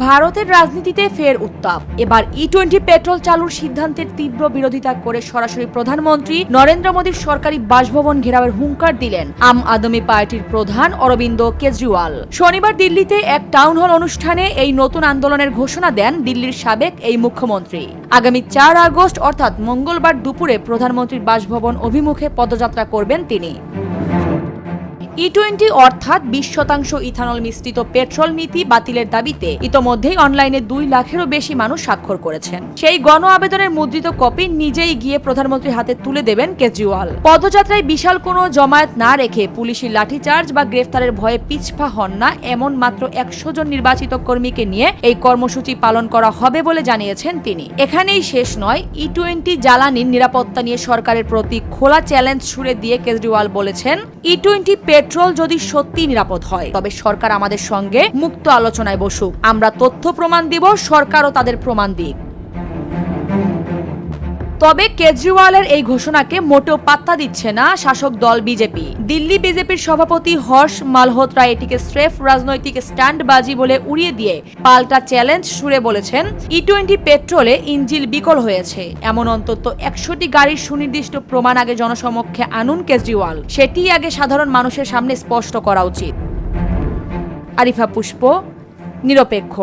ভারতের রাজনীতিতে ফের উত্তাপ। এবার ই-20 পেট্রোল চালুর সিদ্ধান্তের তীব্র বিরোধিতা করে সরাসরি প্রধানমন্ত্রী নরেন্দ্র মোদীর সরকারি বাসভবন ঘেরাওয়ের হুঙ্কার দিলেন আম আদমি পার্টির প্রধান অরবিন্দ কেজরিওয়াল। শনিবার দিল্লিতে এক টাউন হল অনুষ্ঠানে এই নতুন আন্দোলনের ঘোষণা দেন দিল্লির সাবেক এই মুখ্যমন্ত্রী। আগামী 4 আগস্ট অর্থাৎ মঙ্গলবার দুপুরে প্রধানমন্ত্রীর বাসভবন অভিমুখে পদযাত্রা করবেন তিনি। ই-20 অর্থাৎ 20% ইথানল মিশ্রিত পেট্রোল নীতি বাতিলের দাবিতে ইতোমধ্যেই অনলাইনে 2 লাখেরও বেশি মানুষ স্বাক্ষর করেছেন। সেই গণ আবেদনের মুদ্রিত কপি নিজেই গিয়ে প্রধানমন্ত্রীর হাতে তুলে দেবেন কেজরিওয়াল। পদযাত্রায় বিশাল কোনো জমায়েত না রেখে পুলিশি লাঠিচার্জ বা গ্রেফতারের ভয়ে পিছপা হন না এমন মাত্র 100 জন নির্বাচিত কর্মীকে নিয়ে এই কর্মসূচি পালন করা হবে বলে জানিয়েছেন তিনি। এখানেই শেষ নয়, ই-20 জ্বালানির নিরাপত্তা নিয়ে সরকারের প্রতি খোলা চ্যালেঞ্জ ছুড়ে দিয়ে কেজরিওয়াল বলেছেন, ই-20 পেট্রোল যদি সত্যি নিরাপদ হয় তবে সরকার আমাদের সঙ্গে মুক্ত আলোচনায় বসুক। আমরা তথ্য প্রমাণ দিব, সরকারও তাদের প্রমাণ দিক। তবে কেজরিওয়ালের এই ঘোষণাকে মোটেও পাত্তা দিচ্ছে না শাসক দল বিজেপি। দিল্লি বিজেপির সভাপতি হর্ষ মালহোত্রা এটিকে স্রেফ রাজনৈতিক স্ট্যান্ডবাজি বলে উড়িয়ে দিয়ে পাল্টা চ্যালেঞ্জ ছুড়ে বলেছেন, ই-20 পেট্রোলে ইঞ্জিন বিকল হয়েছে এমন অন্তত 100টি গাড়ির সুনির্দিষ্ট প্রমাণ আগে জনসমক্ষে আনুন কেজরিওয়াল। সেটি আগে সাধারণ মানুষের সামনে স্পষ্ট করা উচিত। আরিফা পুষ্প, নিরপেক্ষ।